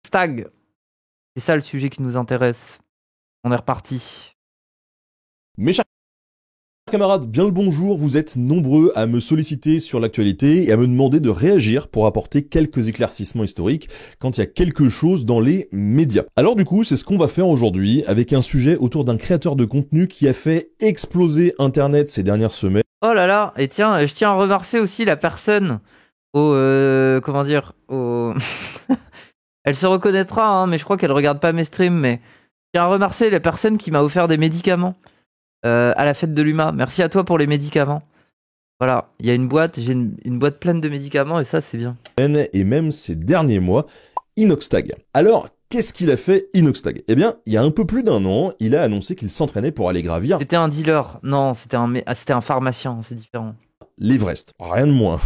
Stag. C'est ça le sujet qui nous intéresse. On est reparti. Mes chers camarades, bien le bonjour, vous êtes nombreux à me solliciter sur l'actualité et à me demander de réagir pour apporter quelques éclaircissements historiques quand il y a quelque chose dans les médias. Alors du coup, c'est ce qu'on va faire aujourd'hui avec un sujet autour d'un créateur de contenu qui a fait exploser Internet ces dernières semaines. Oh là là, et tiens, je tiens à remercier aussi la personne au... comment dire au... Elle se reconnaîtra, hein, mais je crois qu'elle regarde pas mes streams, mais je tiens à remercier la personne qui m'a offert des médicaments à la fête de l'UMA. Merci à toi pour les médicaments. Voilà, il y a une boîte, j'ai une boîte pleine de médicaments et ça c'est bien. Et même ces derniers mois, Inoxtag. Alors, qu'est-ce qu'il a fait Inoxtag? Eh bien, il y a un peu plus d'un an, il a annoncé qu'il s'entraînait pour aller gravir C'était un dealer, non, c'était un pharmacien, c'est différent. l'Everest, rien de moins.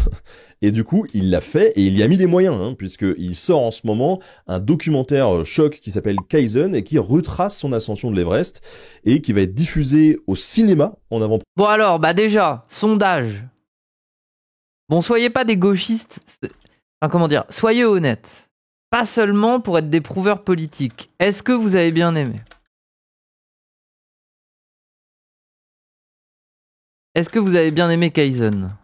Et du coup, il l'a fait et il y a mis des moyens, hein, puisqu'il sort en ce moment un documentaire choc qui s'appelle Kaizen et qui retrace son ascension de l'Everest et qui va être diffusé au cinéma en avant. Bon alors, bah déjà, sondage. Bon, soyez pas des gauchistes, enfin comment dire, soyez honnêtes. Pas seulement pour être des prouveurs politiques. Est-ce que vous avez bien aimé ? Est-ce que vous avez bien aimé Kaizen ?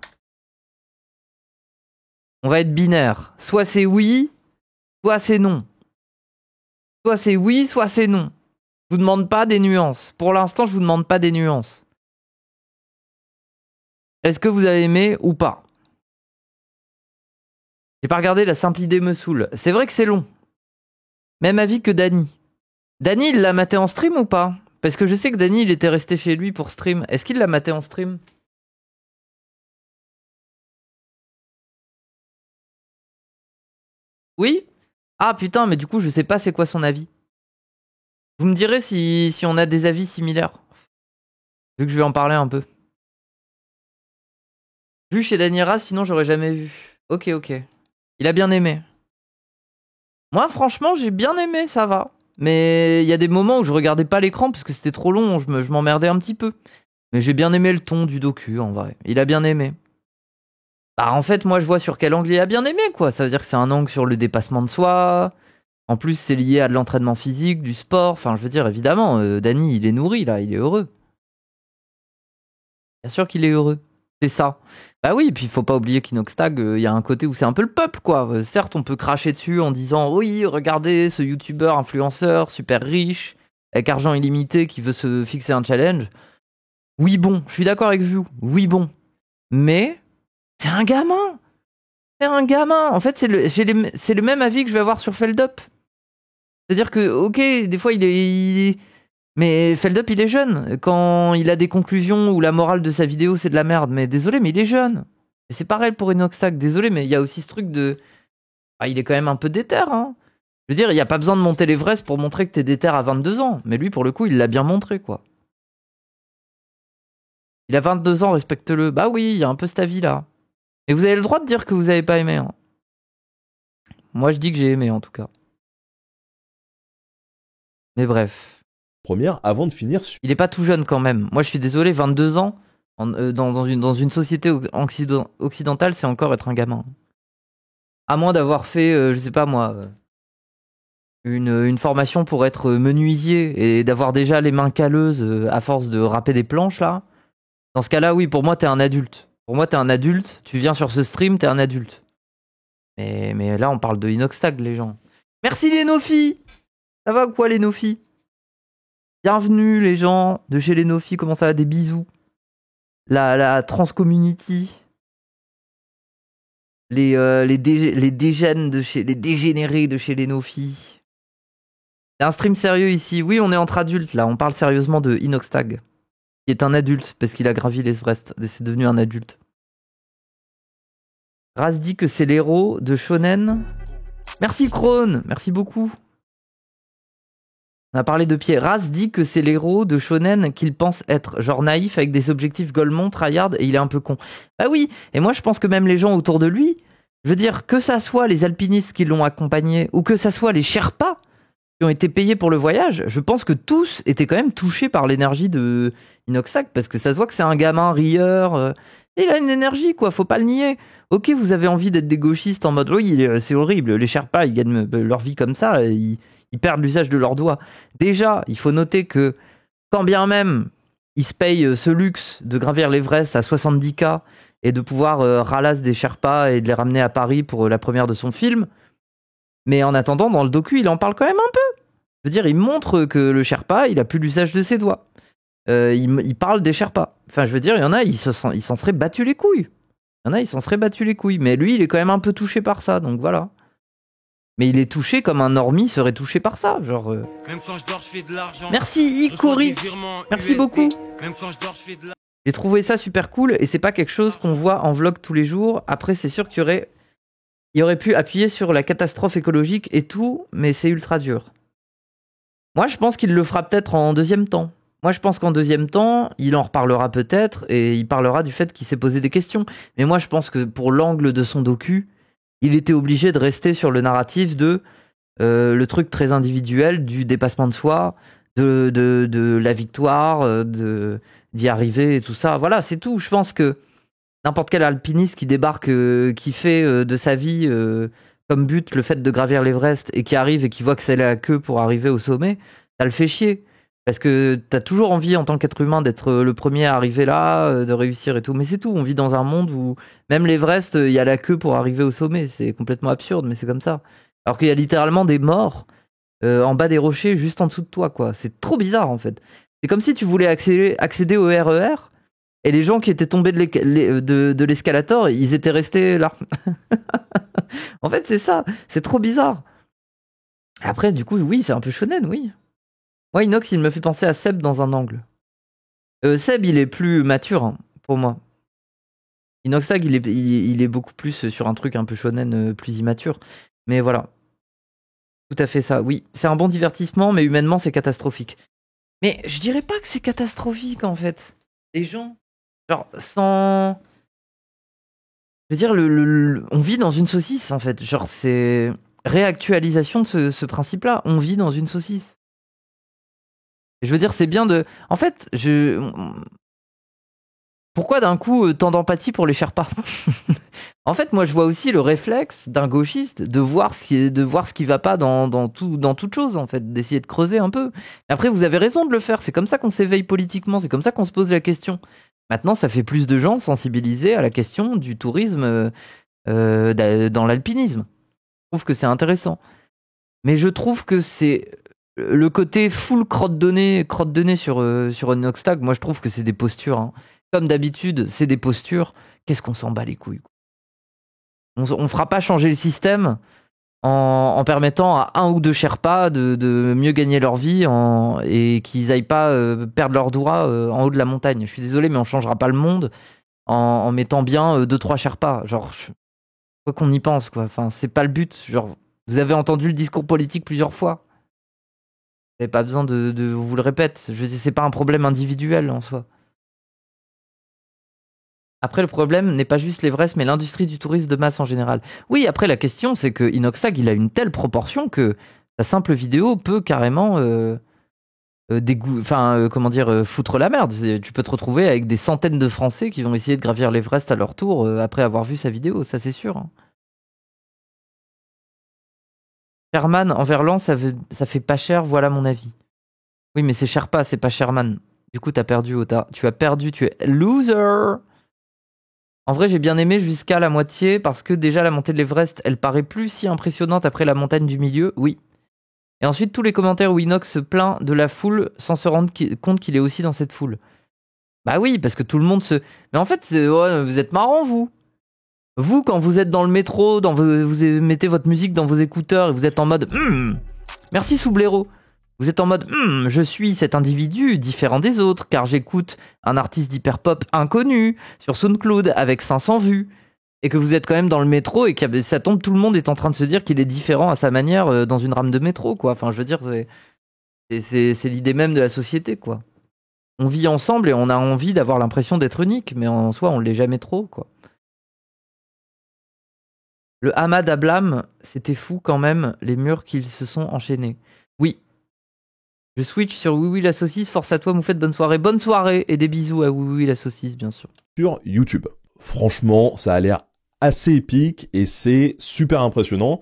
On va être binaire. Soit c'est oui, soit c'est non. Soit c'est oui, soit c'est non. Je vous demande pas des nuances. Pour l'instant, je vous demande pas des nuances. Est-ce que vous avez aimé ou pas ? J'ai pas regardé, la simple idée me saoule. C'est vrai que c'est long. Même avis que Dany. Dany, il l'a maté en stream ou pas ? Parce que je sais que Dany, il était resté chez lui pour stream. Est-ce qu'il l'a maté en stream ? Oui ? Ah putain, mais du coup, je sais pas c'est quoi son avis. Vous me direz si on a des avis similaires. Vu que je vais en parler un peu. Vu chez Danyra, sinon j'aurais jamais vu. Ok. Il a bien aimé. Moi, franchement, j'ai bien aimé, ça va. Mais il y a des moments où je regardais pas l'écran parce que c'était trop long, je m'emmerdais un petit peu. Mais j'ai bien aimé le ton du docu, en vrai. Il a bien aimé. Bah, en fait, moi, je vois sur quel angle il a bien aimé, quoi. Ça veut dire que c'est un angle sur le dépassement de soi. En plus, c'est lié à de l'entraînement physique, du sport. Enfin, je veux dire, évidemment, Dany, il est nourri, là. Il est heureux. Bien sûr qu'il est heureux. C'est ça. Bah oui, et puis il faut pas oublier qu'Inoxtag, il y a un côté où c'est un peu le peuple, quoi. Certes, on peut cracher dessus en disant oui, regardez ce youtubeur influenceur super riche, avec argent illimité qui veut se fixer un challenge. Oui, bon, je suis d'accord avec vous. Oui, bon. Mais c'est un gamin. C'est un gamin. En fait, c'est le même avis que je vais avoir sur Feldup. C'est-à-dire que, ok, des fois, il est... Mais Feldup, il est jeune. Quand il a des conclusions où la morale de sa vidéo, c'est de la merde. Mais désolé, mais il est jeune. Et c'est pareil pour Inoxtag. Désolé, mais il y a aussi ce truc de... Ah, il est quand même un peu déter, hein. Je veux dire, il n'y a pas besoin de monter l'Everest pour montrer que t'es déter à 22 ans. Mais lui, pour le coup, il l'a bien montré, quoi. Il a 22 ans, respecte-le. Bah oui, il y a un peu cet avis-là. Mais vous avez le droit de dire que vous avez pas aimé, hein. Moi, je dis que j'ai aimé, en tout cas. Mais bref. Première, avant de finir sur... Il est pas tout jeune quand même. Moi, je suis désolé, 22 ans, dans une société occidentale, c'est encore être un gamin. À moins d'avoir fait, je sais pas moi, une formation pour être menuisier et d'avoir déjà les mains calleuses à force de râper des planches, là. Dans ce cas-là, oui, pour moi, t'es un adulte. Pour moi, t'es un adulte. Tu viens sur ce stream, t'es un adulte. Mais là, on parle de Inoxtag, les gens. Merci les Nofi. Ça va ou quoi, les Nofi? Bienvenue les gens de chez les Nofi, comment ça va? Des bisous. La trans community. Les dégènes de chez... Les dégénérés de chez les Nofi. C'est un stream sérieux ici. Oui, on est entre adultes là, on parle sérieusement de Inoxtag. Qui est un adulte, parce qu'il a gravi l'Everest. C'est devenu un adulte. Raz dit que c'est l'héros de Shonen. Merci Krone, merci beaucoup. On a parlé de Pierre. Raz dit que c'est l'héros de Shonen qu'il pense être, genre naïf avec des objectifs golemont, tryhard, et il est un peu con. Bah oui, et moi je pense que même les gens autour de lui, je veux dire, que ça soit les alpinistes qui l'ont accompagné, ou que ça soit les Sherpas qui ont été payés pour le voyage, je pense que tous étaient quand même touchés par l'énergie de Inoxtag, parce que ça se voit que c'est un gamin rieur, Il a une énergie, quoi, faut pas le nier. Ok, vous avez envie d'être des gauchistes en mode oui, c'est horrible, les Sherpas, ils gagnent leur vie comme ça, ils perdent l'usage de leurs doigts. Déjà, il faut noter que quand bien même ils se payent ce luxe de gravir l'Everest à 70K et de pouvoir ralasse des Sherpas et de les ramener à Paris pour la première de son film, mais en attendant, dans le docu, il en parle quand même un peu. Je veux dire, il montre que le Sherpa, il a plus l'usage de ses doigts. Il parle des Sherpas. Enfin, je veux dire, il y en a, ils s'en seraient battus les couilles. Il y en a, ils s'en seraient battus les couilles. Mais lui, il est quand même un peu touché par ça, donc voilà. Mais il est touché comme un normie serait touché par ça, genre... Même quand je dors, je fais de l'argent. Merci, Icori. Merci beaucoup. Même quand je dors, je fais de l'argent. J'ai trouvé ça super cool, et c'est pas quelque chose qu'on voit en vlog tous les jours. Après, c'est sûr qu'il y aurait pu appuyer sur la catastrophe écologique et tout, mais c'est ultra dur. Moi, je pense qu'il le fera peut-être en deuxième temps. Moi, je pense qu'en deuxième temps, il en reparlera peut-être et il parlera du fait qu'il s'est posé des questions. Mais moi, je pense que pour l'angle de son docu, il était obligé de rester sur le narratif de le truc très individuel du dépassement de soi, de la victoire, d'y arriver et tout ça. Voilà, c'est tout. Je pense que n'importe quel alpiniste qui débarque, qui fait de sa vie comme but le fait de gravir l'Everest et qui arrive et qui voit que c'est la queue pour arriver au sommet, ça le fait chier. Parce que t'as toujours envie en tant qu'être humain d'être le premier à arriver là, de réussir et tout. Mais c'est tout, on vit dans un monde où même l'Everest, il y a la queue pour arriver au sommet. C'est complètement absurde, mais c'est comme ça. Alors qu'il y a littéralement des morts en bas des rochers, juste en dessous de toi, quoi. C'est trop bizarre, en fait. C'est comme si tu voulais accéder au RER et les gens qui étaient tombés de l'escalator, ils étaient restés là. En fait, c'est ça. C'est trop bizarre. Après, du coup, oui, c'est un peu shonen, oui. Moi, Inox, il me fait penser à Seb dans un angle. Seb, il est plus mature, hein, pour moi. Inoxtag, il est beaucoup plus sur un truc un peu shonen, plus immature. Mais voilà. Tout à fait ça, oui. C'est un bon divertissement, mais humainement, c'est catastrophique. Mais je dirais pas que c'est catastrophique, en fait. Les gens, genre, sans... Je veux dire, on vit dans une saucisse, en fait. Genre, c'est réactualisation de ce principe-là. On vit dans une saucisse. Je veux dire, c'est bien de... En fait, pourquoi d'un coup tant d'empathie pour les Sherpas? En fait, moi, je vois aussi le réflexe d'un gauchiste de voir ce qui va pas dans toute chose, en fait, d'essayer de creuser un peu. Après, vous avez raison de le faire. C'est comme ça qu'on s'éveille politiquement. C'est comme ça qu'on se pose la question. Maintenant, ça fait plus de gens sensibilisés à la question du tourisme dans l'alpinisme. Je trouve que c'est intéressant. Mais je trouve que c'est... Le côté full crotte de nez sur Inoxtag, moi je trouve que c'est des postures. Hein. Comme d'habitude, c'est des postures. Qu'est-ce qu'on s'en bat les couilles, quoi. On fera pas changer le système en permettant à un ou deux Sherpas de mieux gagner leur vie et qu'ils aillent pas perdre leurs doigts en haut de la montagne. Je suis désolé, mais on changera pas le monde en mettant bien 2-3 Sherpas. Genre, quoi qu'on y pense, quoi. Enfin, c'est pas le but. Genre, vous avez entendu le discours politique plusieurs fois. Vous n'avez pas besoin de vous le répète. Je veux dire, c'est pas un problème individuel en soi. Après, le problème n'est pas juste l'Everest, mais l'industrie du tourisme de masse en général. Oui, après, la question, c'est que Inoxtag, il a une telle proportion que sa simple vidéo peut carrément foutre la merde. Tu peux te retrouver avec des centaines de Français qui vont essayer de gravir l'Everest à leur tour après avoir vu sa vidéo, ça c'est sûr. Hein. Sherman en verlan, ça fait pas cher, voilà mon avis. Oui, mais c'est Sherpa, c'est pas Sherman. Du coup, t'as perdu, Ota. Tu as perdu, tu es loser. En vrai, j'ai bien aimé jusqu'à la moitié parce que déjà la montée de l'Everest, elle paraît plus si impressionnante après la montagne du milieu, oui. Et ensuite, tous les commentaires où Inox se plaint de la foule sans se rendre compte qu'il est aussi dans cette foule. Bah oui, parce que tout le monde se... Mais en fait, ouais, vous êtes marrant, vous. Vous, quand vous êtes dans le métro, vous mettez votre musique dans vos écouteurs et vous êtes en mode merci Soublero. Vous êtes en mode je suis cet individu différent des autres car j'écoute un artiste d'hyperpop inconnu sur SoundCloud avec 500 vues. Et que vous êtes quand même dans le métro et que ça tombe, tout le monde est en train de se dire qu'il est différent à sa manière dans une rame de métro, quoi. Enfin, je veux dire, c'est l'idée même de la société, quoi. On vit ensemble et on a envie d'avoir l'impression d'être unique, mais en soi, on l'est jamais trop, quoi. Le Hamad Ablam, c'était fou quand même, les murs qu'ils se sont enchaînés. Oui. Je switch sur Oui Oui la saucisse, force à toi Moufette, bonne soirée. Bonne soirée et des bisous à Oui Oui la saucisse, bien sûr. Sur YouTube. franchement, ça a l'air assez épique et c'est super impressionnant.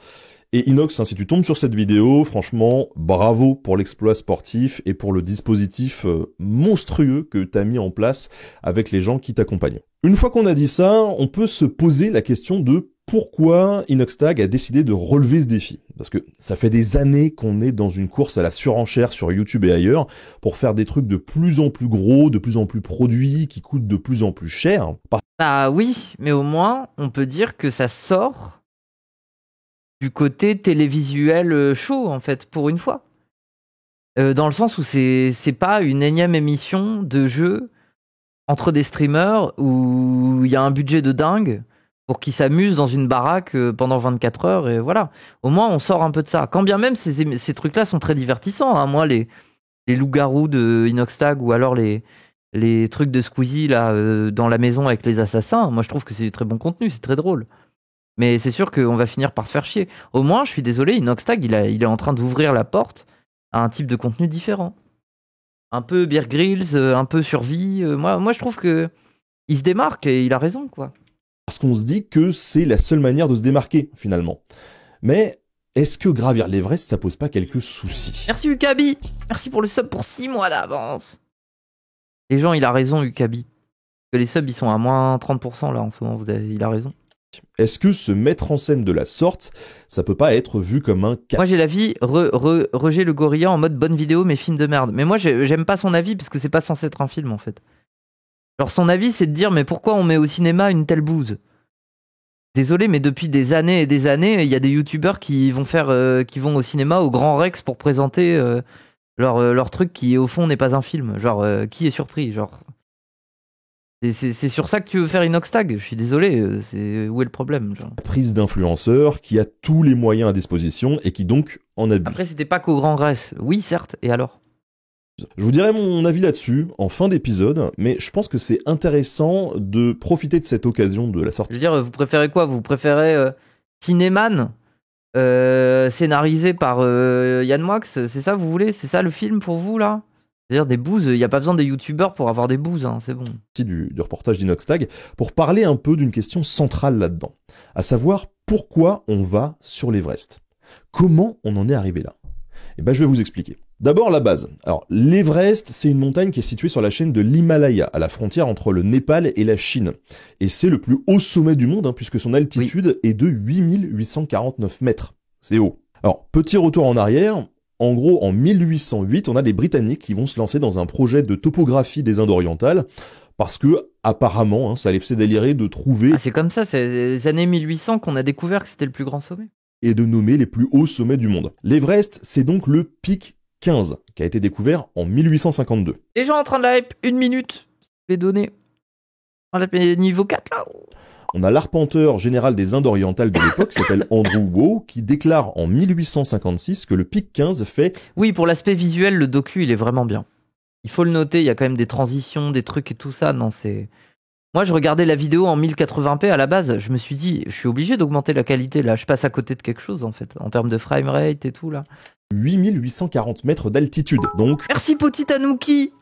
Et Inox, si tu tombes sur cette vidéo, franchement, bravo pour l'exploit sportif et pour le dispositif monstrueux que tu as mis en place avec les gens qui t'accompagnent. Une fois qu'on a dit ça, on peut se poser la question de pourquoi Inoxtag a décidé de relever ce défi. Parce que ça fait des années qu'on est dans une course à la surenchère sur YouTube et ailleurs pour faire des trucs de plus en plus gros, de plus en plus produits, qui coûtent de plus en plus cher. Ah oui, mais au moins, on peut dire que ça sort du côté télévisuel chaud, en fait, pour une fois. Dans le sens où c'est pas une énième émission de jeu entre des streamers où il y a un budget de dingue pour qu'ils s'amusent dans une baraque pendant 24 heures, et voilà. Au moins, on sort un peu de ça. Quand bien même, ces trucs-là sont très divertissants. Hein. Moi, les loups-garous de Inoxtag ou alors les trucs de Squeezie là, dans la maison avec les assassins, moi, je trouve que c'est du très bon contenu, c'est très drôle. Mais c'est sûr qu'on va finir par se faire chier. Au moins, je suis désolé, Inoxtag, il est en train d'ouvrir la porte à un type de contenu différent. Un peu Bear Grylls, un peu survie. Moi, je trouve que il se démarque et il a raison, quoi. Parce qu'on se dit que c'est la seule manière de se démarquer, finalement. Mais est-ce que gravir l'Everest, ça pose pas quelques soucis? Merci Ukabi. Merci pour le sub pour 6 mois d'avance. Les gens, il a raison, Ukabi. Que les subs, ils sont à moins 30% là en ce moment, il a raison. Est-ce que se mettre en scène de la sorte, ça peut pas être vu comme un cas? Moi j'ai l'avis, Roger le gorilla en mode bonne vidéo mais film de merde. Mais moi j'aime pas son avis parce que c'est pas censé être un film en fait. Genre son avis c'est de dire mais pourquoi on met au cinéma une telle bouse? Désolé mais depuis des années et des années, il y a des youtubeurs qui vont au cinéma au Grand Rex pour présenter leur truc qui au fond n'est pas un film. Genre qui est surpris? Genre c'est sur ça que tu veux faire Inoxtag? Je suis désolé, où est le problème genre. Prise d'influenceur qui a tous les moyens à disposition et qui donc en abuse. Après c'était pas qu'au Grand Rex, oui certes, et alors? Je vous dirai mon avis là-dessus en fin d'épisode, mais je pense que c'est intéressant de profiter de cette occasion de la sortie. Je veux dire, vous préférez quoi? Vous préférez Cinéman scénarisé par Yann Moix? C'est ça vous voulez? C'est ça le film pour vous là? C'est-à-dire des bouses, il n'y a pas besoin des youtubeurs pour avoir des bouses, hein, c'est bon. Du reportage d'Inoxtag pour parler un peu d'une question centrale là-dedans, à savoir pourquoi on va sur l'Everest. Comment on en est arrivé là? Eh ben, je vais vous expliquer. D'abord la base. Alors, l'Everest, c'est une montagne qui est située sur la chaîne de l'Himalaya, à la frontière entre le Népal et la Chine. Et c'est le plus haut sommet du monde, hein, puisque son altitude est de 8849 mètres. C'est haut. Alors, petit retour en arrière. En gros, en 1808, on a les Britanniques qui vont se lancer dans un projet de topographie des Indes orientales, parce que, apparemment, hein, ça les faisait délirer de trouver... Ah, c'est comme ça, c'est les années 1800 qu'on a découvert que c'était le plus grand sommet. Et de nommer les plus hauts sommets du monde. L'Everest, c'est donc le pic 15, qui a été découvert en 1852. Les gens en train de la hype, 1 minute, les données. On l'a fait niveau 4 là. On a l'arpenteur général des Indes orientales de l'époque, qui s'appelle Andrew Waugh, qui déclare en 1856 que le pic 15 fait... Oui, pour l'aspect visuel, le docu, il est vraiment bien. Il faut le noter, il y a quand même des transitions, des trucs et tout ça. Non, c'est... Moi, je regardais la vidéo en 1080p à la base. Je me suis dit, je suis obligé d'augmenter la qualité là. Je passe à côté de quelque chose en fait, en termes de framerate et tout là. 8840 mètres d'altitude, donc... Merci Petit Tanuki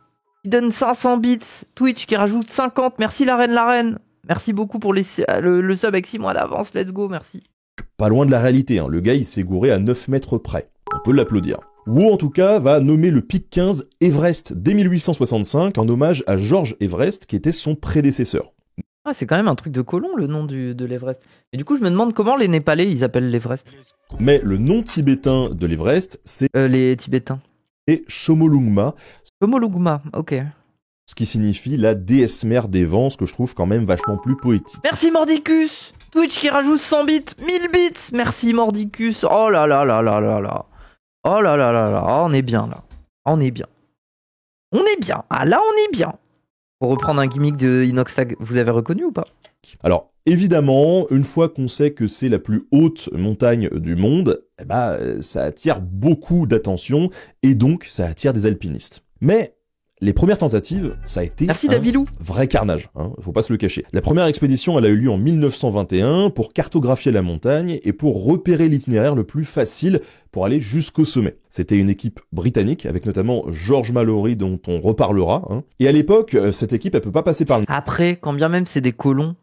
qui donne 500 bits. Twitch qui rajoute 50. Merci la reine. Merci beaucoup pour le sub avec 6 mois d'avance. Let's go, merci. Pas loin de la réalité, hein. Le gars il s'est gouré à 9 mètres près. On peut l'applaudir. Waugh en tout cas va nommer le pic 15 Everest dès 1865 en hommage à George Everest qui était son prédécesseur. Ah, c'est quand même un truc de colon le nom de l'Everest. Et du coup je me demande comment les Népalais ils appellent l'Everest. Mais le nom tibétain de l'Everest c'est... les Tibétains. Et Chomolungma. Chomolungma, ok. Ce qui signifie la déesse mère des vents, ce que je trouve quand même vachement plus poétique. Merci Mordicus. Twitch qui rajoute 100 bits, 1000 bits. Merci Mordicus. Oh là là là là là là. Oh là là là là. Oh, on est bien là. On est bien. On est bien. Ah là on est bien. Pour reprendre un gimmick de Inoxtag, vous avez reconnu ou pas? Alors, évidemment, une fois qu'on sait que c'est la plus haute montagne du monde, eh ben, ça attire beaucoup d'attention et donc ça attire des alpinistes. Mais les premières tentatives, ça a été vrai carnage, hein, faut pas se le cacher. La première expédition, elle a eu lieu en 1921 pour cartographier la montagne et pour repérer l'itinéraire le plus facile pour aller jusqu'au sommet. C'était une équipe britannique, avec notamment George Mallory, dont on reparlera. Hein. Et à l'époque, cette équipe, elle peut pas passer par... Après, quand bien même c'est des colons,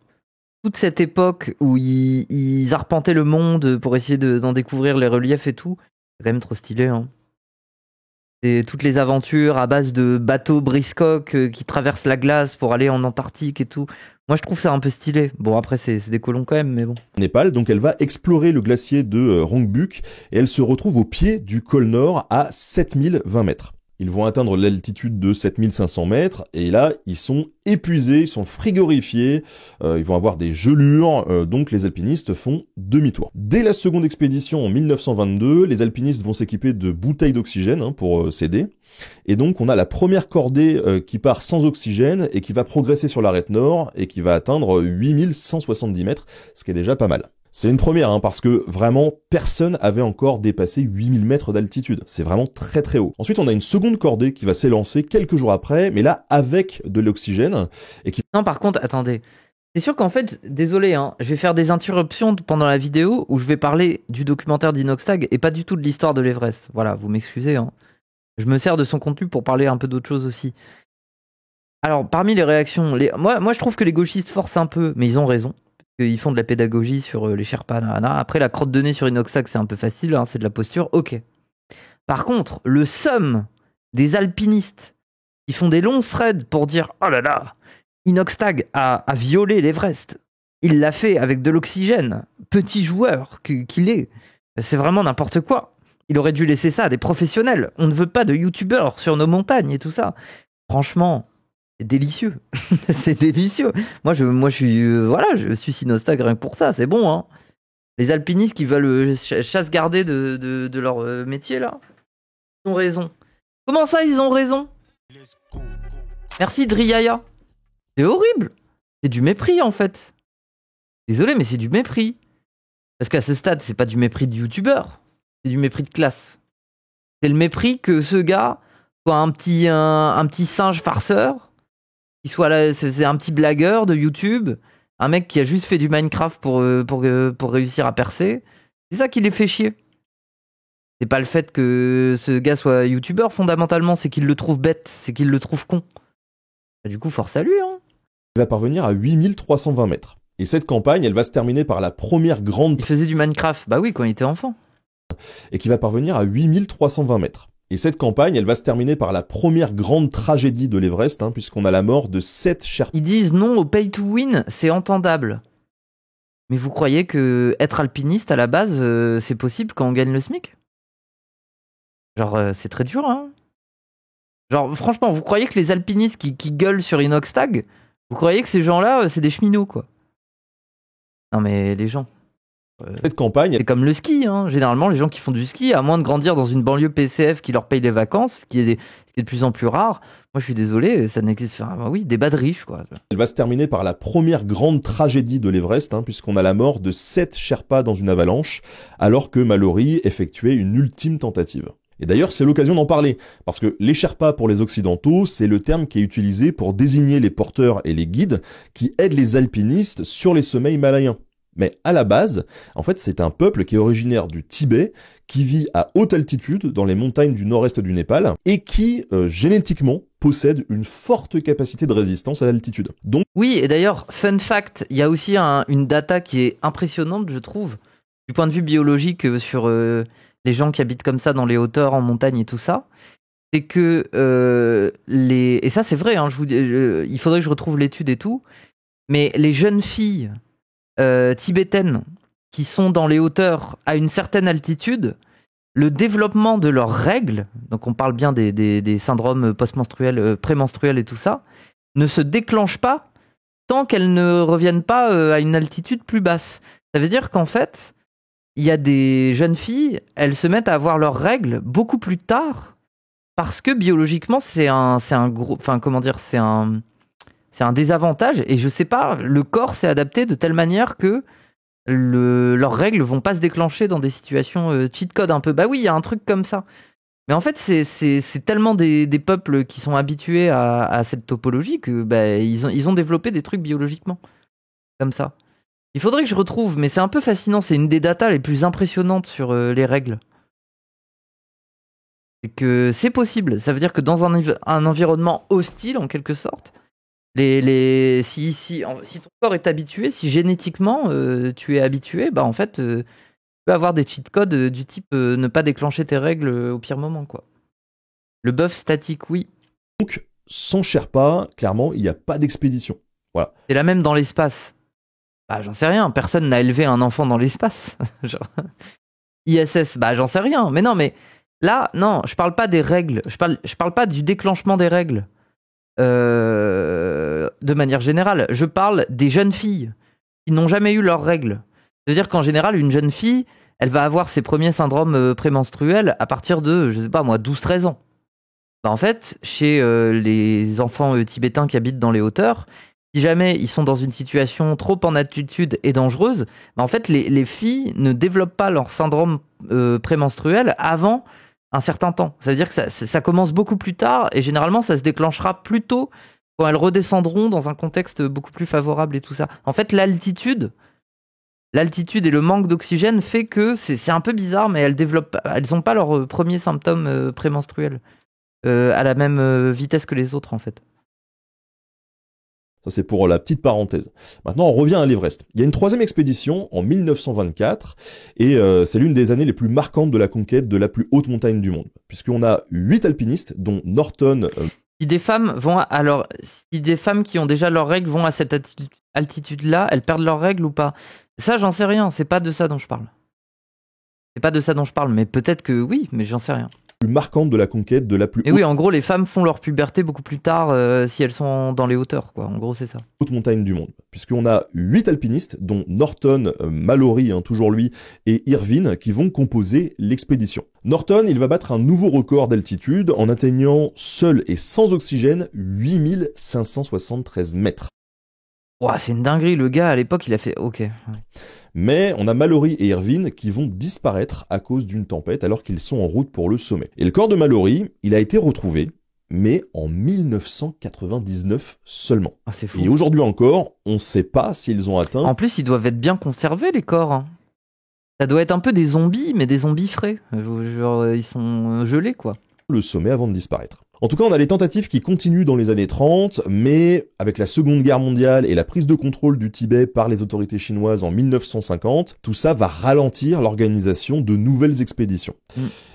toute cette époque où ils arpentaient le monde pour essayer d'en découvrir les reliefs et tout, c'est quand même trop stylé, hein. Et toutes les aventures à base de bateaux briscoques qui traversent la glace pour aller en Antarctique et tout. Moi, je trouve ça un peu stylé. Bon, après, c'est des colons quand même, mais bon. Népal, donc elle va explorer le glacier de Rongbuk et elle se retrouve au pied du col nord à 7020 mètres. Ils vont atteindre l'altitude de 7500 mètres et là, ils sont épuisés, ils sont frigorifiés, ils vont avoir des gelures, donc les alpinistes font demi-tour. Dès la seconde expédition en 1922, les alpinistes vont s'équiper de bouteilles d'oxygène pour s'aider. Et donc on a la première cordée qui part sans oxygène et qui va progresser sur l'arête nord et qui va atteindre 8170 mètres, ce qui est déjà pas mal. C'est une première, parce que vraiment personne avait encore dépassé 8000 mètres d'altitude. C'est vraiment très très haut. Ensuite, on a une seconde cordée qui va s'élancer quelques jours après, mais là avec de l'oxygène et qui... Non, par contre, attendez. C'est sûr qu'en fait, désolé, je vais faire des interruptions pendant la vidéo où je vais parler du documentaire d'Inoxtag et pas du tout de l'histoire de l'Everest. Voilà, vous m'excusez. Je me sers de son contenu pour parler un peu d'autre chose aussi. Alors, parmi les réactions, moi je trouve que les gauchistes forcent un peu, mais ils ont raison. Ils font de la pédagogie sur les Sherpas. Après, la crotte de nez sur Inoxtag, c'est un peu facile, c'est de la posture, ok. Par contre, le somme des alpinistes qui font des longs threads pour dire « Oh là là, Inoxtag a violé l'Everest. Il l'a fait avec de l'oxygène. Petit joueur qu'il est. C'est vraiment n'importe quoi. Il aurait dû laisser ça à des professionnels. On ne veut pas de youtubeurs sur nos montagnes et tout ça. » Franchement... c'est délicieux. C'est délicieux. Moi, je suis, voilà, je suis Inoxtag rien que pour ça. C'est bon, Les alpinistes qui veulent chasse-garder de leur métier, là, ils ont raison. Comment ça, ils ont raison? Merci, Driaya. C'est horrible. C'est du mépris, en fait. Désolé, mais c'est du mépris. Parce qu'à ce stade, c'est pas du mépris de youtubeur. C'est du mépris de classe. C'est le mépris que ce gars soit un petit singe farceur. Qu'il soit là, c'est un petit blagueur de YouTube, un mec qui a juste fait du Minecraft pour réussir à percer. C'est ça qui les fait chier. C'est pas le fait que ce gars soit YouTubeur, fondamentalement, c'est qu'il le trouve bête, c'est qu'il le trouve con. Du coup, force à lui, Il va parvenir à 8320 mètres. Et cette campagne, elle va se terminer par la première grande... Il faisait du Minecraft, bah oui, quand il était enfant. Et qui va parvenir à 8320 mètres. Et cette campagne, elle va se terminer par la première grande tragédie de l'Everest, puisqu'on a la mort de 7 Sherpas. Ils disent non au pay to win, c'est entendable. Mais vous croyez que être alpiniste, à la base, c'est possible quand on gagne le SMIC? Genre, c'est très dur, Genre, franchement, vous croyez que les alpinistes qui gueulent sur Inoxtag, vous croyez que ces gens-là, c'est des cheminots, quoi? Non, mais les gens... Cette campagne, c'est comme le ski, Généralement, les gens qui font du ski, à moins de grandir dans une banlieue PCF qui leur paye des vacances, ce qui est de plus en plus rare. Moi, je suis désolé, ça n'existe. Enfin, oui, des bas de riches, quoi. Elle va se terminer par la première grande tragédie de l'Everest, puisqu'on a la mort de 7 Sherpas dans une avalanche, alors que Mallory effectuait une ultime tentative. Et d'ailleurs, c'est l'occasion d'en parler, parce que les Sherpas pour les Occidentaux, c'est le terme qui est utilisé pour désigner les porteurs et les guides qui aident les alpinistes sur les sommets himalayens. Mais à la base, en fait, c'est un peuple qui est originaire du Tibet, qui vit à haute altitude dans les montagnes du nord-est du Népal, et qui, génétiquement, possède une forte capacité de résistance à l'altitude. Donc, oui, et d'ailleurs, fun fact, il y a aussi une data qui est impressionnante, je trouve, du point de vue biologique sur les gens qui habitent comme ça dans les hauteurs, en montagne et tout ça. C'est que et ça c'est vrai, il faudrait que je retrouve l'étude et tout, mais les jeunes filles tibétaines qui sont dans les hauteurs à une certaine altitude, le développement de leurs règles, donc on parle bien des syndromes post-menstruels, prémenstruels et tout ça, ne se déclenche pas tant qu'elles ne reviennent pas à une altitude plus basse. Ça veut dire qu'en fait, il y a des jeunes filles, elles se mettent à avoir leurs règles beaucoup plus tard parce que biologiquement, c'est un gros, enfin comment dire, c'est un désavantage, et je sais pas, le corps s'est adapté de telle manière que leurs règles vont pas se déclencher dans des situations cheat code un peu. Bah oui, il y a un truc comme ça. Mais en fait, c'est tellement des peuples qui sont habitués à cette topologie que ils ont développé des trucs biologiquement comme ça. Il faudrait que je retrouve, mais c'est un peu fascinant. C'est une des datas les plus impressionnantes sur les règles. C'est que c'est possible. Ça veut dire que dans un environnement hostile, en quelque sorte, Si ton corps est habitué, si génétiquement tu es habitué, bah en fait, tu peux avoir des cheat codes du type ne pas déclencher tes règles au pire moment, quoi. Le buff statique, oui. Donc, sans Sherpa, clairement, il n'y a pas d'expédition. Voilà. C'est la même dans l'espace. Bah, j'en sais rien. Personne n'a élevé un enfant dans l'espace. Genre, ISS, bah, j'en sais rien. Mais non, mais là, non, je parle pas des règles. Je parle pas du déclenchement des règles. De manière générale. Je parle des jeunes filles qui n'ont jamais eu leurs règles. C'est-à-dire qu'en général, une jeune fille, elle va avoir ses premiers syndromes prémenstruels à partir de, je sais pas moi, 12-13 ans. Bah, en fait, chez les enfants tibétains qui habitent dans les hauteurs, si jamais ils sont dans une situation trop en altitude et dangereuse, bah en fait, les filles ne développent pas leur syndrome prémenstruel avant un certain temps. Ça veut dire que ça commence beaucoup plus tard et généralement, ça se déclenchera plus tôt quand elles redescendront dans un contexte beaucoup plus favorable et tout ça. En fait, l'altitude et le manque d'oxygène fait que c'est un peu bizarre, mais elles n'ont pas leurs premiers symptômes prémenstruels à la même vitesse que les autres, en fait. Ça, c'est pour la petite parenthèse. Maintenant, on revient à l'Everest. Il y a une troisième expédition en 1924, et c'est l'une des années les plus marquantes de la conquête de la plus haute montagne du monde, puisqu'on a 8 alpinistes, dont Norton... Si des femmes qui ont déjà leurs règles vont à cette altitude-là, elles perdent leurs règles ou pas? Ça, j'en sais rien, c'est pas de ça dont je parle. Mais peut-être que oui, mais j'en sais rien. Plus marquante de la conquête de la plus Et oui, en gros, les femmes font leur puberté beaucoup plus tard si elles sont dans les hauteurs, quoi. En gros, c'est ça. haute montagne du monde, puisqu'on a 8 alpinistes, dont Norton, Mallory, toujours lui, et Irvine, qui vont composer l'expédition. Norton, il va battre un nouveau record d'altitude en atteignant seul et sans oxygène 8573 mètres. Ouah, c'est une dinguerie, le gars, à l'époque, il a fait... Ok. Mais on a Mallory et Irvine qui vont disparaître à cause d'une tempête alors qu'ils sont en route pour le sommet. Et le corps de Mallory, il a été retrouvé, mais en 1999 seulement. Ah, c'est fou. Et aujourd'hui encore, on ne sait pas s'ils ont atteint... En plus, ils doivent être bien conservés, les corps. Hein. Ça doit être un peu des zombies, mais des zombies frais. Genre, ils sont gelés, quoi. Le sommet avant de disparaître. En tout cas, on a les tentatives qui continuent dans les années 30, mais avec la Seconde Guerre mondiale et la prise de contrôle du Tibet par les autorités chinoises en 1950, tout ça va ralentir l'organisation de nouvelles expéditions.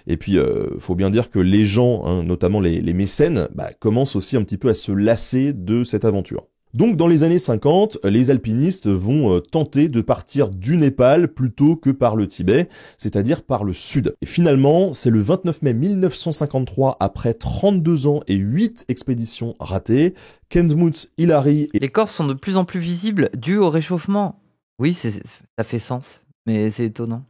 Et puis, faut bien dire que les gens, notamment les mécènes, commencent aussi un petit peu à se lasser de cette aventure. Donc dans les années 50, les alpinistes vont tenter de partir du Népal plutôt que par le Tibet, c'est-à-dire par le sud. Et finalement, c'est le 29 mai 1953, après 32 ans et 8 expéditions ratées, Kensmouth, Hillary et... Les corps sont de plus en plus visibles dû au réchauffement. Oui, ça fait sens, mais c'est étonnant.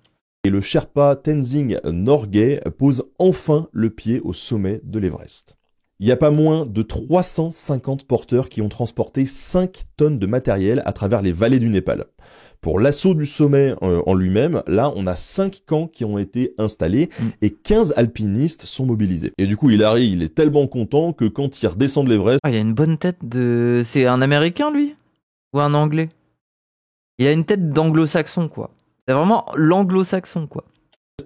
Et le Sherpa Tenzing Norgay pose enfin le pied au sommet de l'Everest. Il n'y a pas moins de 350 porteurs qui ont transporté 5 tonnes de matériel à travers les vallées du Népal. Pour l'assaut du sommet en lui-même, là, on a 5 camps qui ont été installés et 15 alpinistes sont mobilisés. Et du coup, Hillary, il est tellement content que quand il redescend de l'Everest... Ah, il a une bonne tête de... C'est un Américain, lui? Ou un Anglais? Il a une tête d'anglo-saxon, quoi. C'est vraiment l'anglo-saxon, quoi.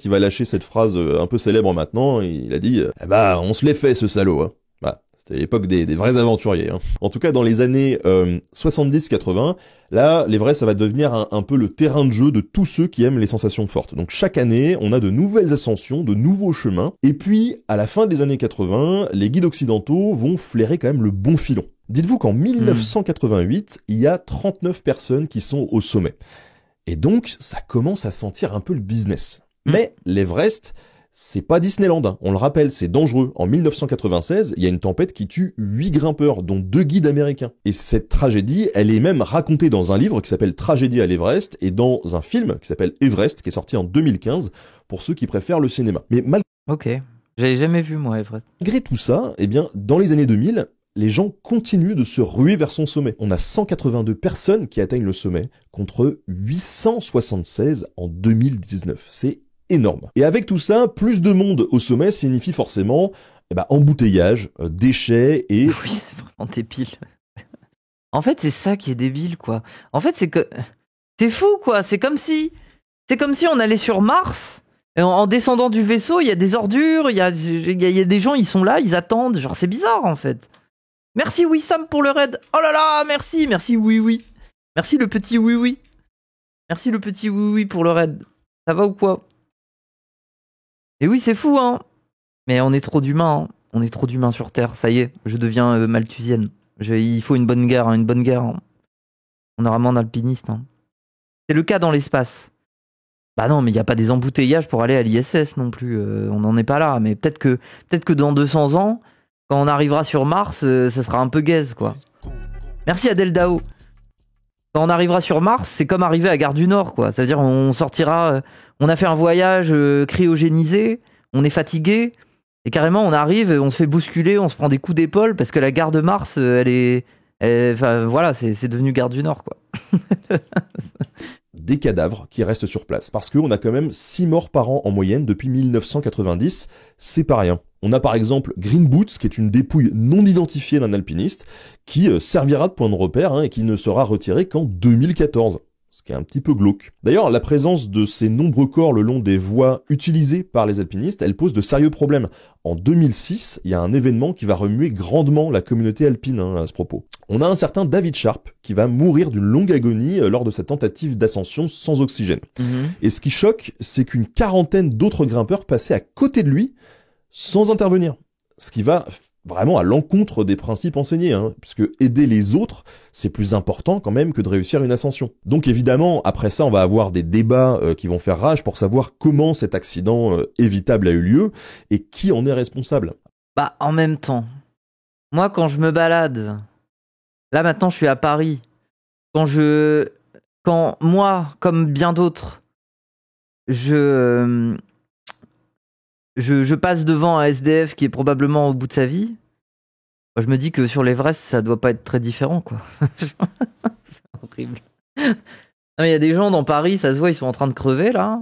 Il va lâcher cette phrase un peu célèbre maintenant, il a dit « Eh ben, on se l'est fait, ce salaud hein. !» C'était l'époque des vrais aventuriers. Hein. En tout cas, dans les années 70-80, là, l'Everest, ça va devenir un peu le terrain de jeu de tous ceux qui aiment les sensations fortes. Donc chaque année, on a de nouvelles ascensions, de nouveaux chemins. Et puis, à la fin des années 80, les guides occidentaux vont flairer quand même le bon filon. Dites-vous qu'en 1988, il y a 39 personnes qui sont au sommet. Et donc, ça commence à sentir un peu le business. Mais l'Everest... c'est pas Disneyland, hein. On le rappelle, c'est dangereux. En 1996, il y a une tempête qui tue 8 grimpeurs, dont 2 guides américains. Et cette tragédie, elle est même racontée dans un livre qui s'appelle Tragédie à l'Everest, et dans un film qui s'appelle Everest, qui est sorti en 2015, pour ceux qui préfèrent le cinéma. Mais Ok, j'avais jamais vu moi Everest. Malgré tout ça, eh bien, dans les années 2000, les gens continuent de se ruer vers son sommet. On a 182 personnes qui atteignent le sommet, contre 876 en 2019. C'est énorme. Et avec tout ça, plus de monde au sommet signifie forcément embouteillage, déchets et... Oui, c'est vraiment débile. En fait, c'est ça qui est débile, quoi. En fait, c'est que... C'est fou, quoi. C'est comme si on allait sur Mars, et en descendant du vaisseau, il y a des ordures, il y a des gens, ils sont là, ils attendent. Genre, c'est bizarre, en fait. Merci Wissam pour le raid. Oh là là, merci. Merci oui. Merci le petit oui. Merci le petit oui pour le raid. Ça va ou quoi? Et oui, c'est fou, hein. Mais on est trop d'humains, hein. On est trop d'humains sur Terre. Ça y est, je deviens malthusienne. Il faut une bonne guerre, hein. On aura moins d'alpinistes, hein. C'est le cas dans l'espace. Bah non, mais il n'y a pas des embouteillages pour aller à l'ISS non plus. On n'en est pas là. Mais peut-être que dans 200 ans, quand on arrivera sur Mars, ça sera un peu gaze, quoi. Merci Adèle Dao. Quand on arrivera sur Mars, c'est comme arriver à Gare du Nord, quoi. Ça veut dire on sortira, on a fait un voyage cryogénisé, on est fatigué, et carrément on arrive, on se fait bousculer, on se prend des coups d'épaule parce que la gare de Mars, enfin voilà, c'est devenu Gare du Nord, quoi. Des cadavres qui restent sur place. Parce qu'on a quand même 6 morts par an en moyenne depuis 1990. C'est pas rien. On a par exemple Green Boots, qui est une dépouille non identifiée d'un alpiniste, qui servira de point de repère et qui ne sera retiré qu'en 2014. Ce qui est un petit peu glauque. D'ailleurs, la présence de ces nombreux corps le long des voies utilisées par les alpinistes, elle pose de sérieux problèmes. En 2006, il y a un événement qui va remuer grandement la communauté alpine à ce propos. On a un certain David Sharp qui va mourir d'une longue agonie lors de sa tentative d'ascension sans oxygène. Et ce qui choque, c'est qu'une quarantaine d'autres grimpeurs passaient à côté de lui sans intervenir. Ce qui va vraiment à l'encontre des principes enseignés, puisque aider les autres, c'est plus important quand même que de réussir une ascension. Donc évidemment, après ça, on va avoir des débats qui vont faire rage pour savoir comment cet accident évitable a eu lieu et qui en est responsable. Bah, en même temps, moi quand je me balade, là maintenant je suis à Paris, quand moi, comme bien d'autres, je passe devant un SDF qui est probablement au bout de sa vie, je me dis que sur l'Everest, ça doit pas être très différent, quoi. C'est horrible. Il y a des gens dans Paris, ça se voit, ils sont en train de crever, là.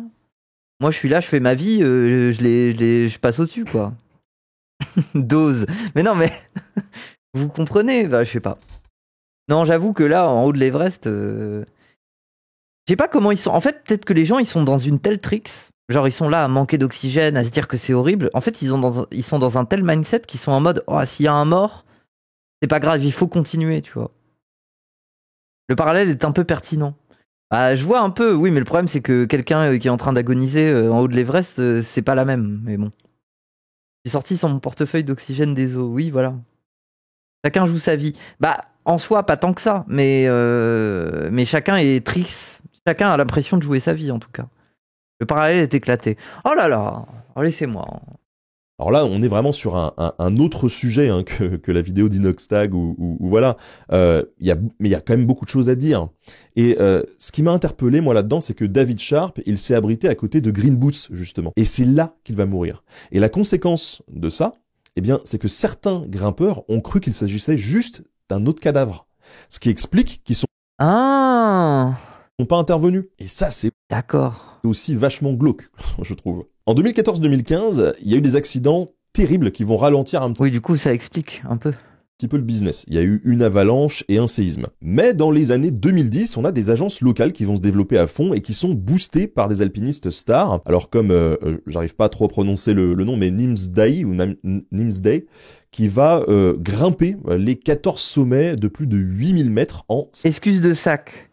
Moi, je suis là, je fais ma vie, je passe au-dessus, quoi. Dose. Mais non, mais... Vous comprenez? Bah, je sais pas. Non, j'avoue que là, en haut de l'Everest... Je sais pas comment ils sont... En fait, peut-être que les gens, ils sont dans une telle tricks... Genre ils sont là à manquer d'oxygène, à se dire que c'est horrible. En fait, ils sont dans un tel mindset qu'ils sont en mode « Oh, s'il y a un mort, c'est pas grave, il faut continuer, tu vois. » Le parallèle est un peu pertinent. Bah, je vois un peu, oui, mais le problème c'est que quelqu'un qui est en train d'agoniser en haut de l'Everest, c'est pas la même, mais bon. J'ai sorti sans mon portefeuille d'oxygène des eaux, oui, voilà. Chacun joue sa vie. Bah, en soi, pas tant que ça, mais chacun est triste. Chacun a l'impression de jouer sa vie, en tout cas. Le parallèle est éclaté. Oh là là, laissez-moi. Alors là, on est vraiment sur un autre sujet que la vidéo d'Inoxtag ou voilà. Mais il y a quand même beaucoup de choses à dire. Et ce qui m'a interpellé, moi, là-dedans, c'est que David Sharp, il s'est abrité à côté de Green Boots, justement. Et c'est là qu'il va mourir. Et la conséquence de ça, eh bien, c'est que certains grimpeurs ont cru qu'il s'agissait juste d'un autre cadavre. Ce qui explique qu'ils sont pas intervenus. Et ça, c'est... D'accord. Aussi vachement glauque, je trouve. En 2014-2015, il y a eu des accidents terribles qui vont ralentir un Oui, du coup, ça explique un peu. Petit peu le business. Il y a eu une avalanche et un séisme. Mais dans les années 2010, on a des agences locales qui vont se développer à fond et qui sont boostées par des alpinistes stars. Alors comme, j'arrive pas à trop prononcer le nom, mais Nimsday, qui va grimper les 14 sommets de plus de 8000 mètres en... Excuse de sac.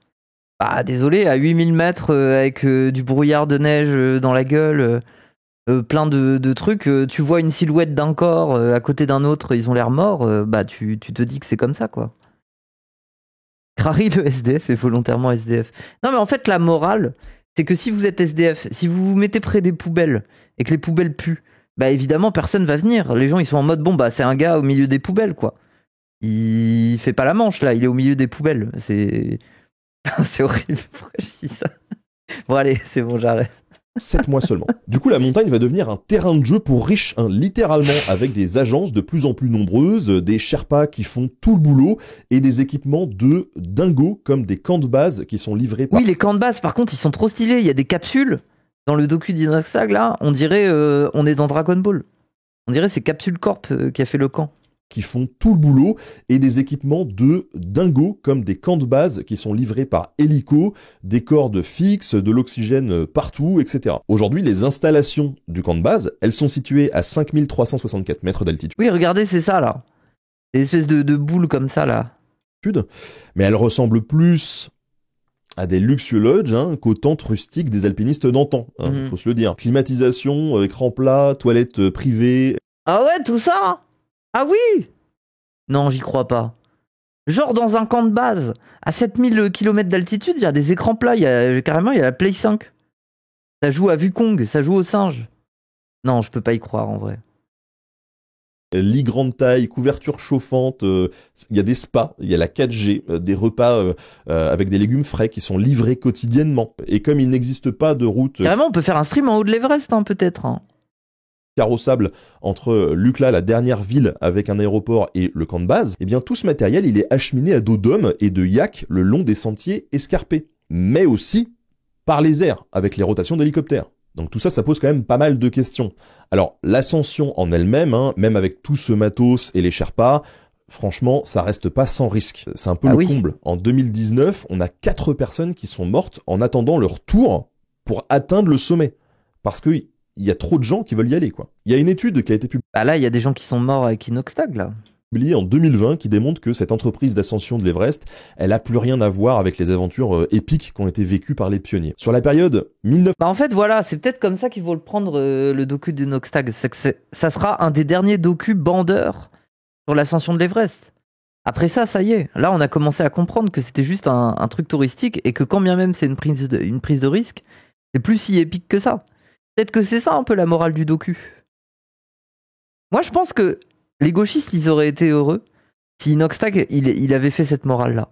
Ah, désolé, à 8000 mètres, avec du brouillard de neige dans la gueule, plein de trucs, tu vois une silhouette d'un corps à côté d'un autre, ils ont l'air morts, bah tu te dis que c'est comme ça, quoi. Crary, le SDF, est volontairement SDF. Non, mais en fait, la morale, c'est que si vous êtes SDF, si vous vous mettez près des poubelles et que les poubelles puent, bah évidemment, personne va venir. Les gens, ils sont en mode, bon, bah c'est un gars au milieu des poubelles, quoi. Il fait pas la manche, là, il est au milieu des poubelles. C'est horrible, pourquoi je dis ça? Bon allez, c'est bon, j'arrête. 7 mois seulement. Du coup, la montagne va devenir un terrain de jeu pour riches, littéralement, avec des agences de plus en plus nombreuses, des Sherpas qui font tout le boulot, et des équipements de dingo, comme des camps de base qui sont livrés par... Oui, les camps de base, par contre, ils sont trop stylés. Il y a des capsules, dans le docu d'Inoxtag, là, on dirait on est dans Dragon Ball. On dirait c'est Capsule Corp qui a fait le camp. Qui font tout le boulot, et des équipements de dingo, comme des camps de base qui sont livrés par hélico, des cordes fixes, de l'oxygène partout, etc. Aujourd'hui, les installations du camp de base, elles sont situées à 5364 mètres d'altitude. Oui, regardez, c'est ça, là. Des espèces de boules comme ça, là. Mais elle ressemble plus à des luxueux lodges qu'aux tentes rustiques des alpinistes d'antan, faut se le dire. Climatisation, écran plat, toilettes privées. Ah ouais, tout ça? Ah oui? Non, j'y crois pas. Genre dans un camp de base, à 7000 km d'altitude, il y a des écrans plats, carrément, il y a la Play 5. Ça joue à Wukong, ça joue au singe. Non, je peux pas y croire en vrai. Lit grande taille, couverture chauffante, il y a des spas, il y a la 4G, des repas avec des légumes frais qui sont livrés quotidiennement. Et comme il n'existe pas de route Carrément, on peut faire un stream en haut de l'Everest, peut-être. carrossable entre Lukla, la dernière ville avec un aéroport, et le camp de base, eh bien tout ce matériel, il est acheminé à dos d'hommes et de yaks le long des sentiers escarpés. Mais aussi par les airs, avec les rotations d'hélicoptères. Donc tout ça, ça pose quand même pas mal de questions. Alors, l'ascension en elle-même, même avec tout ce matos et les Sherpas, franchement, ça reste pas sans risque. C'est un peu le comble. En 2019, on a 4 personnes qui sont mortes en attendant leur tour pour atteindre le sommet. Parce que il y a trop de gens qui veulent y aller, quoi. Il y a une étude qui a été publiée. Bah là, il y a des gens qui sont morts avec Inoxtag, là. En 2020 qui démontre que cette entreprise d'ascension de l'Everest, elle a plus rien à voir avec les aventures épiques qui ont été vécues par les pionniers. Sur la période 19... Bah en fait voilà, c'est peut-être comme ça qu'il faut le prendre le docu de Inoxtag, c'est que ça sera un des derniers docus bandeurs sur l'ascension de l'Everest. Après ça y est, là on a commencé à comprendre que c'était juste un truc touristique et que quand bien même c'est une prise de risque, c'est plus si épique que ça. Peut-être que c'est ça un peu la morale du docu. Moi je pense que les gauchistes, ils auraient été heureux si Inoxtag, il avait fait cette morale-là.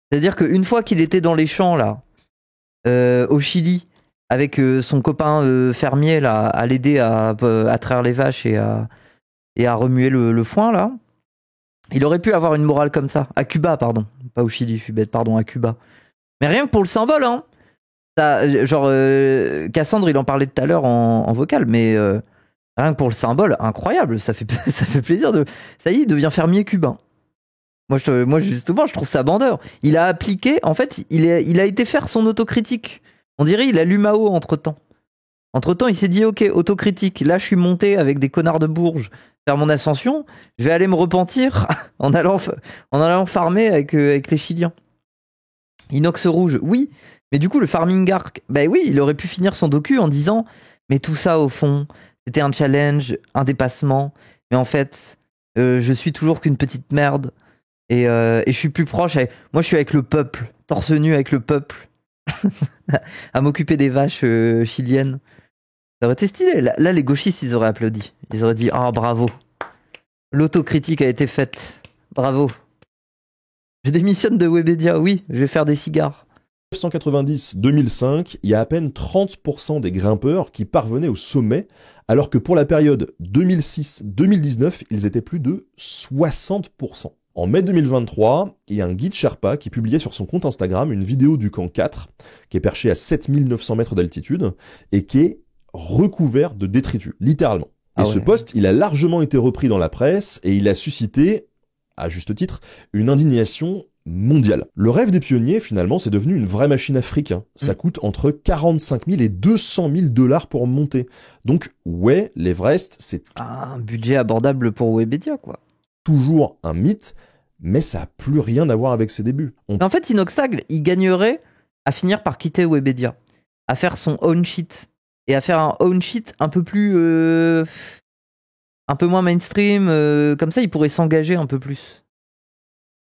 C'est-à-dire qu'une fois qu'il était dans les champs, là, au Chili, avec son copain fermier, là, à l'aider à traire les vaches et à remuer le foin, là, il aurait pu avoir une morale comme ça. À Cuba, pardon. Pas au Chili, je suis bête, pardon, à Cuba. Mais rien que pour le symbole, Ça, genre, Cassandre, il en parlait tout à l'heure en vocal, mais... rien que pour le symbole, incroyable, ça fait plaisir de... Ça y est, il devient fermier cubain. Moi, justement, je trouve ça bandeur. Il a appliqué, en fait, il a été faire son autocritique. On dirait il a lu Mao entre-temps. Entre-temps, il s'est dit, ok, autocritique, là je suis monté avec des connards de Bourges faire mon ascension, je vais aller me repentir en allant farmer avec les Chiliens. Inox rouge, oui, mais du coup, le farming arc, bah oui, il aurait pu finir son docu en disant, mais tout ça au fond... C'était un challenge, un dépassement. Mais en fait, je suis toujours qu'une petite merde. Et je suis plus proche. Moi, je suis avec le peuple. Torse nu avec le peuple. à m'occuper des vaches chiliennes. Ça aurait été stylé. Là, les gauchistes, ils auraient applaudi. Ils auraient dit « Ah, bravo. L'autocritique a été faite. Bravo. Je démissionne de Webedia. Oui, je vais faire des cigares. » 1990-2005, il y a à peine 30% des grimpeurs qui parvenaient au sommet, alors que pour la période 2006-2019, ils étaient plus de 60%. En mai 2023, il y a un guide Sherpa qui publiait sur son compte Instagram une vidéo du camp 4, qui est perché à 7900 mètres d'altitude, et qui est recouvert de détritus, littéralement. Et ce post, il a largement été repris dans la presse, et il a suscité, à juste titre, une indignation mondiale. Le rêve des pionniers, finalement, c'est devenu une vraie machine à fric. Ça coûte entre 45 000 et 200 000 $ pour monter. Donc, ouais, l'Everest, c'est un budget abordable pour Webedia, quoi. Toujours un mythe, mais ça n'a plus rien à voir avec ses débuts. En fait, Inoxtag, il gagnerait à finir par quitter Webedia, à faire son own shit, et à faire un own shit un peu plus... un peu moins mainstream, comme ça, il pourrait s'engager un peu plus.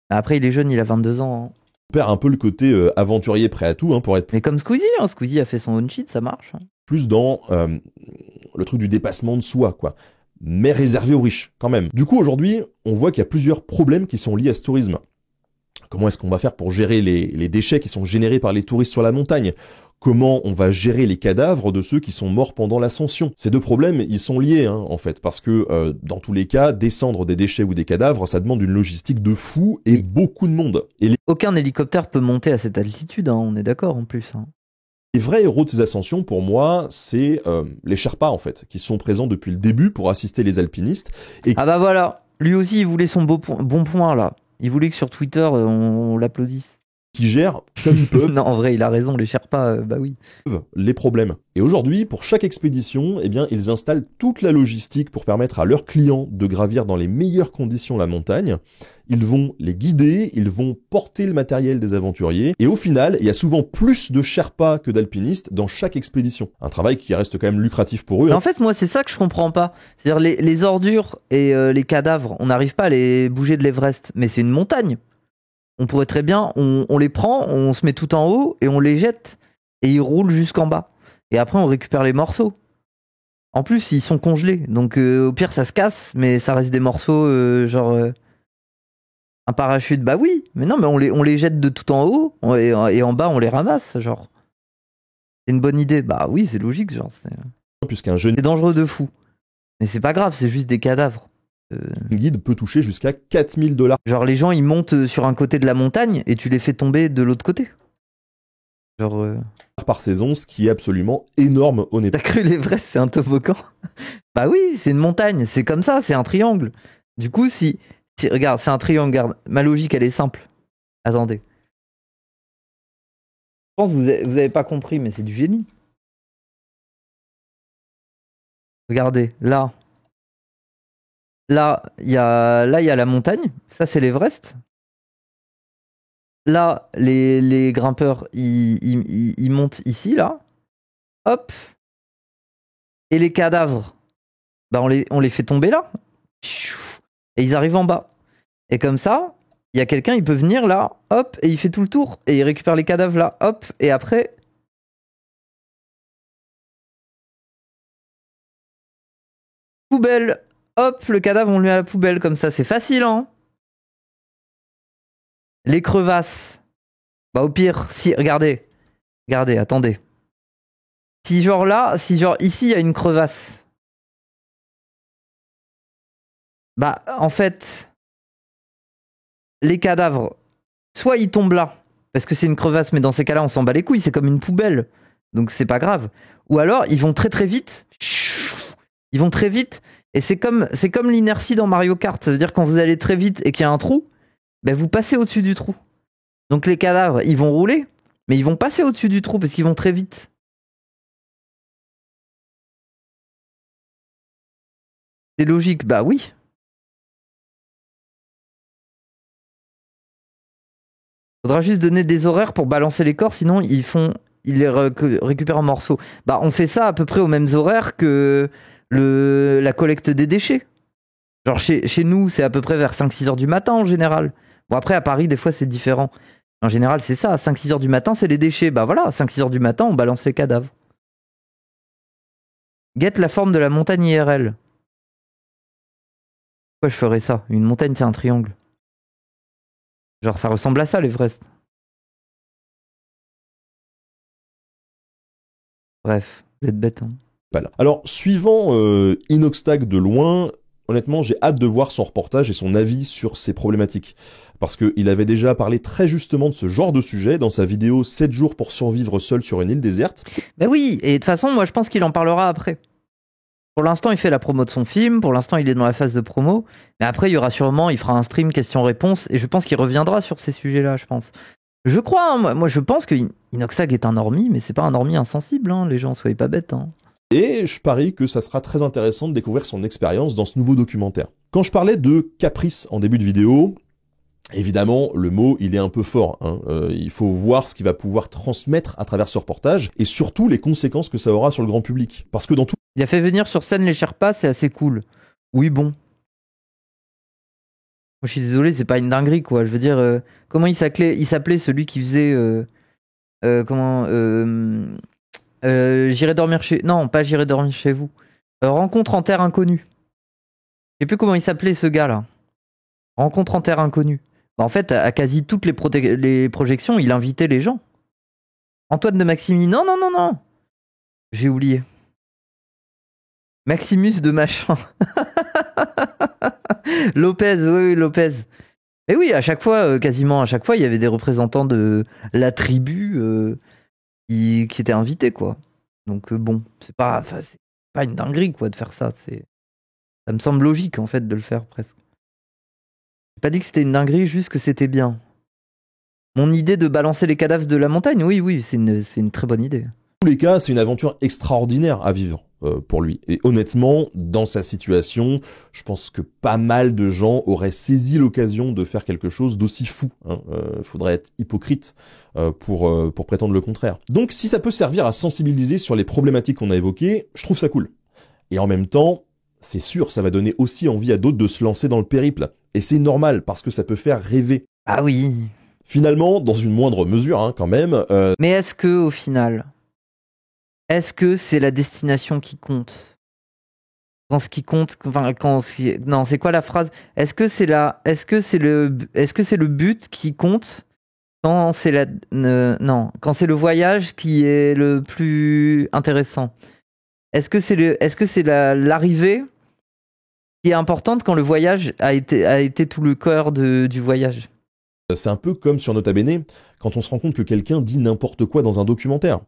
Après, il est jeune, il a 22 ans. On perd un peu le côté aventurier prêt à tout pour être... Mais comme Squeezie, Squeezie a fait son own shit, ça marche. Plus dans le truc du dépassement de soi, quoi. Mais réservé aux riches, quand même. Du coup, aujourd'hui, on voit qu'il y a plusieurs problèmes qui sont liés à ce tourisme. Comment est-ce qu'on va faire pour gérer les déchets qui sont générés par les touristes sur la montagne ? Comment on va gérer les cadavres de ceux qui sont morts pendant l'ascension ? Ces deux problèmes, ils sont liés, en fait, parce que dans tous les cas, descendre des déchets ou des cadavres, ça demande une logistique de fou et beaucoup de monde. Et aucun hélicoptère peut monter à cette altitude, on est d'accord en plus. Les vrais héros de ces ascensions, pour moi, c'est les Sherpas, en fait, qui sont présents depuis le début pour assister les alpinistes. Et... Ah bah voilà, lui aussi, il voulait son bon point, là. Il voulait que sur Twitter, on l'applaudisse. qui gèrent comme ils peuvent Non, en vrai, il a raison, les Sherpas, bah oui. les problèmes. Et aujourd'hui, pour chaque expédition, eh bien, ils installent toute la logistique pour permettre à leurs clients de gravir dans les meilleures conditions la montagne. Ils vont les guider, ils vont porter le matériel des aventuriers, et au final, il y a souvent plus de Sherpas que d'alpinistes dans chaque expédition. Un travail qui reste quand même lucratif pour eux. Mais en fait, moi, c'est ça que je comprends pas. C'est-à-dire, les ordures et les cadavres, on n'arrive pas à les bouger de l'Everest, mais c'est une montagne. On pourrait très bien, on les prend, on se met tout en haut et on les jette. Et ils roulent jusqu'en bas. Et après, on récupère les morceaux. En plus, ils sont congelés. Donc, au pire, ça se casse, mais ça reste des morceaux, un parachute. Bah oui, mais non, mais on les jette de tout en haut et en bas, on les ramasse. Genre, c'est une bonne idée. Bah oui, c'est logique. Genre, Puisqu'un jeune c'est dangereux de fou. Mais c'est pas grave, c'est juste des cadavres. guide peut toucher jusqu'à 4 000 $. Genre, les gens, ils montent sur un côté de la montagne et tu les fais tomber de l'autre côté. Genre, Par saison, ce qui est absolument énorme au Népal. t'as cru l'Everest, c'est un toboggan? Bah oui, c'est une montagne, c'est comme ça, c'est un triangle. Du coup, si regarde, c'est un triangle, regarde, ma logique, elle est simple. Attendez. Je pense que vous avez pas compris, mais c'est du génie. Regardez, là. Là, il y a la montagne. Ça, c'est l'Everest. Là, les grimpeurs, ils montent ici, là. Hop. Et les cadavres, bah on les fait tomber là. Et ils arrivent en bas. Et comme ça, il y a quelqu'un, il peut venir là, hop, et il fait tout le tour. Et il récupère les cadavres là, hop. Et après... Poubelle. Hop, le cadavre, on le met à la poubelle. Comme ça, c'est facile, hein. Les crevasses. Bah au pire, si... Regardez, attendez. Si genre là, si genre ici, il y a une crevasse. Bah en fait... Les cadavres, soit ils tombent là, parce que c'est une crevasse, mais dans ces cas-là, on s'en bat les couilles, c'est comme une poubelle. Donc c'est pas grave. Ou alors, ils vont très très vite. Ils vont très vite. Et c'est comme l'inertie dans Mario Kart. Ça veut dire quand vous allez très vite et qu'il y a un trou, ben vous passez au-dessus du trou. Donc les cadavres, ils vont rouler, mais ils vont passer au-dessus du trou parce qu'ils vont très vite. C'est logique, bah oui. Faudra juste donner des horaires pour balancer les corps, sinon ils les récupèrent en morceaux. Bah on fait ça à peu près aux mêmes horaires que la collecte des déchets. Genre chez nous, c'est à peu près vers 5-6 heures du matin en général. Bon après à Paris, des fois c'est différent. En général c'est ça, 5-6 heures du matin c'est les déchets. Bah voilà, 5-6 heures du matin on balance les cadavres. Guette la forme de la montagne IRL. Pourquoi je ferais ça? Une montagne c'est un triangle. Genre ça ressemble à ça l'Everest. Bref, vous êtes bête, hein. Voilà. Alors, suivant Inoxtag de loin, honnêtement, j'ai hâte de voir son reportage et son avis sur ces problématiques. Parce qu'il avait déjà parlé très justement de ce genre de sujet dans sa vidéo 7 jours pour survivre seul sur une île déserte. Bah oui, et de toute façon, moi je pense qu'il en parlera après. Pour l'instant, il fait la promo de son film, pour l'instant, il est dans la phase de promo, mais après, il y aura sûrement, il fera un stream questions-réponses, et je pense qu'il reviendra sur ces sujets-là, je pense. Je crois, hein, moi je pense que Inoxtag est un normie, mais c'est pas un normie insensible, hein, les gens, soyez pas bêtes, hein. Et je parie que ça sera très intéressant de découvrir son expérience dans ce nouveau documentaire. Quand je parlais de caprice en début de vidéo, évidemment, le mot, il est un peu fort, hein. Il faut voir ce qu'il va pouvoir transmettre à travers ce reportage, et surtout les conséquences que ça aura sur le grand public. Parce que dans tout... Il a fait venir sur scène les Sherpas, c'est assez cool. Oui, bon. Moi, je suis désolé, c'est pas une dinguerie, quoi. Je veux dire, comment il s'appelait celui qui faisait... J'irai dormir chez... Non, pas J'irai dormir chez vous. Rencontre en terre inconnue. Je sais plus comment il s'appelait, ce gars-là. Rencontre en terre inconnue. Bah, en fait, à quasi toutes les projections, il invitait les gens. Antoine de Maximi. Non, non, non, non. J'ai oublié. Maximus de machin. Lopez, oui, Lopez. Et oui, à chaque fois, quasiment à chaque fois, il y avait des représentants de la tribu qui étaient invités, quoi. Donc bon, c'est pas une dinguerie, quoi, de faire ça. Ça me semble logique, en fait, de le faire, presque. J'ai pas dit que c'était une dinguerie, juste que c'était bien. Mon idée de balancer les cadavres de la montagne, oui, c'est une très bonne idée. Dans tous les cas, c'est une aventure extraordinaire à vivre pour lui. Et honnêtement, dans sa situation, je pense que pas mal de gens auraient saisi l'occasion de faire quelque chose d'aussi fou. Faudrait être hypocrite pour prétendre le contraire. Donc si ça peut servir à sensibiliser sur les problématiques qu'on a évoquées, je trouve ça cool. Et en même temps, c'est sûr, ça va donner aussi envie à d'autres de se lancer dans le périple. Et c'est normal, parce que ça peut faire rêver. Ah oui. Finalement, dans une moindre mesure, quand même... Mais est-ce que, au final, est-ce que c'est la destination qui compte? Quand ce qui compte... Enfin, non, c'est quoi la phrase? Est-ce que c'est le but qui compte quand c'est non, quand c'est le voyage qui est le plus intéressant? Est-ce que c'est l'arrivée qui est importante quand le voyage a été tout le cœur du voyage? C'est un peu comme sur Nota Bene, quand on se rend compte que quelqu'un dit n'importe quoi dans un documentaire.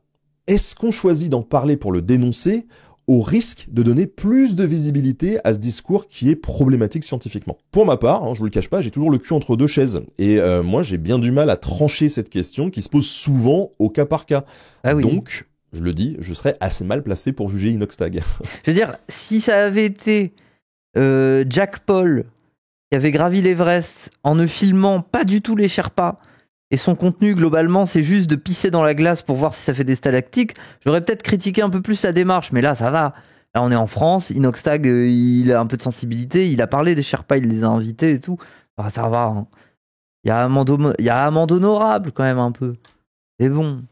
Est-ce qu'on choisit d'en parler pour le dénoncer, au risque de donner plus de visibilité à ce discours qui est problématique scientifiquement? Pour ma part, je vous le cache pas, j'ai toujours le cul entre deux chaises. Et moi, j'ai bien du mal à trancher cette question qui se pose souvent au cas par cas. Ah oui. Donc, je le dis, je serais assez mal placé pour juger Inoxtag. Je veux dire, si ça avait été Jack Paul qui avait gravi l'Everest en ne filmant pas du tout les Sherpas, et son contenu globalement c'est juste de pisser dans la glace pour voir si ça fait des stalactites, j'aurais peut-être critiqué un peu plus la démarche, mais là ça va. Là on est en France, Inoxtag il a un peu de sensibilité, il a parlé des Sherpas, il les a invités et tout. Enfin, ça va. Hein. Il y a amende honorable quand même un peu. C'est bon.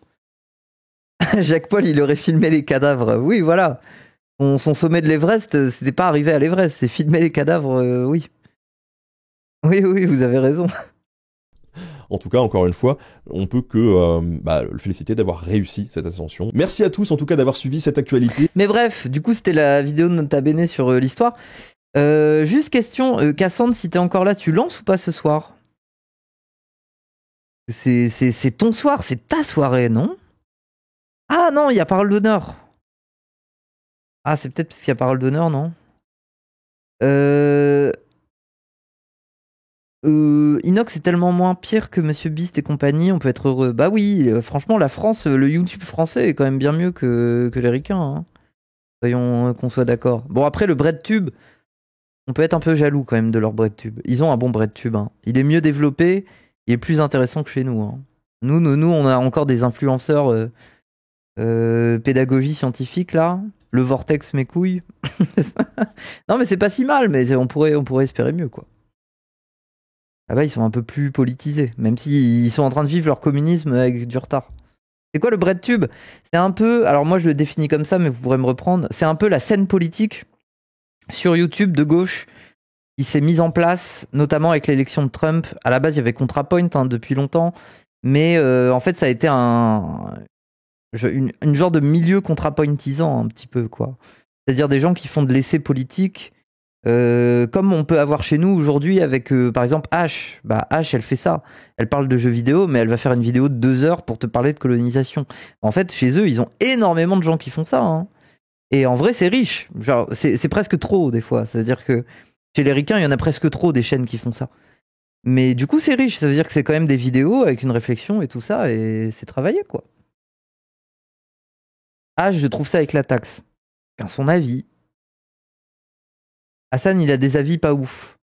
Jacques Paul il aurait filmé les cadavres, oui voilà. Son sommet de l'Everest, c'était pas arrivé à l'Everest, c'est filmer les cadavres, oui. Oui, vous avez raison. En tout cas, encore une fois, on peut que le féliciter d'avoir réussi cette ascension. Merci à tous, en tout cas, d'avoir suivi cette actualité. Mais bref, du coup, c'était la vidéo de Nota Bene sur l'histoire. Juste question, Cassandre, si t'es encore là, tu lances ou pas ce soir? C'est ton soir, c'est ta soirée, non? Ah non, il y a parole d'honneur. Ah, c'est peut-être parce qu'il y a parole d'honneur, non? Inox est tellement moins pire que Monsieur Beast et compagnie, on peut être heureux. Bah oui, franchement, la France, le YouTube français est quand même bien mieux que les ricains. Hein. Soyons qu'on soit d'accord. Bon, après, le BreadTube, on peut être un peu jaloux quand même de leur BreadTube. Ils ont un bon BreadTube. Hein. Il est mieux développé, il est plus intéressant que chez nous. Hein. Nous, on a encore des influenceurs pédagogie scientifique, là. Le Vortex, mes couilles. Non, mais c'est pas si mal, mais on pourrait espérer mieux, quoi. Là-bas, ils sont un peu plus politisés, même s'ils sont en train de vivre leur communisme avec du retard. C'est quoi le BreadTube? C'est un peu, alors moi je le définis comme ça, mais vous pourrez me reprendre, c'est un peu la scène politique sur YouTube de gauche qui s'est mise en place, notamment avec l'élection de Trump. À la base, il y avait ContraPoint depuis longtemps, mais en fait, ça a été une genre de milieu contrapointisant un petit peu, quoi. C'est-à-dire des gens qui font de l'essai politique, comme on peut avoir chez nous aujourd'hui avec, par exemple, H. Bah, H, elle fait ça. Elle parle de jeux vidéo, mais elle va faire une vidéo de 2 heures pour te parler de colonisation. En fait, chez eux, ils ont énormément de gens qui font ça. Hein. Et en vrai, c'est riche. Genre, c'est presque trop, des fois. C'est-à-dire que chez les ricains, il y en a presque trop des chaînes qui font ça. Mais du coup, c'est riche. Ça veut dire que c'est quand même des vidéos avec une réflexion et tout ça, et c'est travaillé, quoi. H, je trouve ça avec la taxe. À son avis. Hassan, il a des avis pas ouf.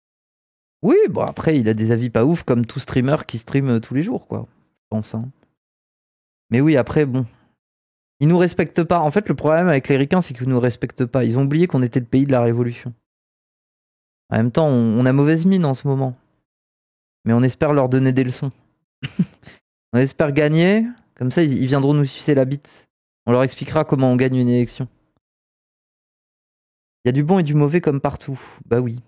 Oui, bon après, il a des avis pas ouf comme tout streamer qui stream tous les jours, quoi. Je pense. Hein. Mais oui, après, bon. Ils nous respectent pas. En fait, le problème avec les ricains, c'est qu'ils nous respectent pas. Ils ont oublié qu'on était le pays de la révolution. En même temps, on a mauvaise mine en ce moment. Mais on espère leur donner des leçons. On espère gagner. Comme ça, ils viendront nous sucer la bite. On leur expliquera comment on gagne une élection. Il y a du bon et du mauvais comme partout. Bah oui.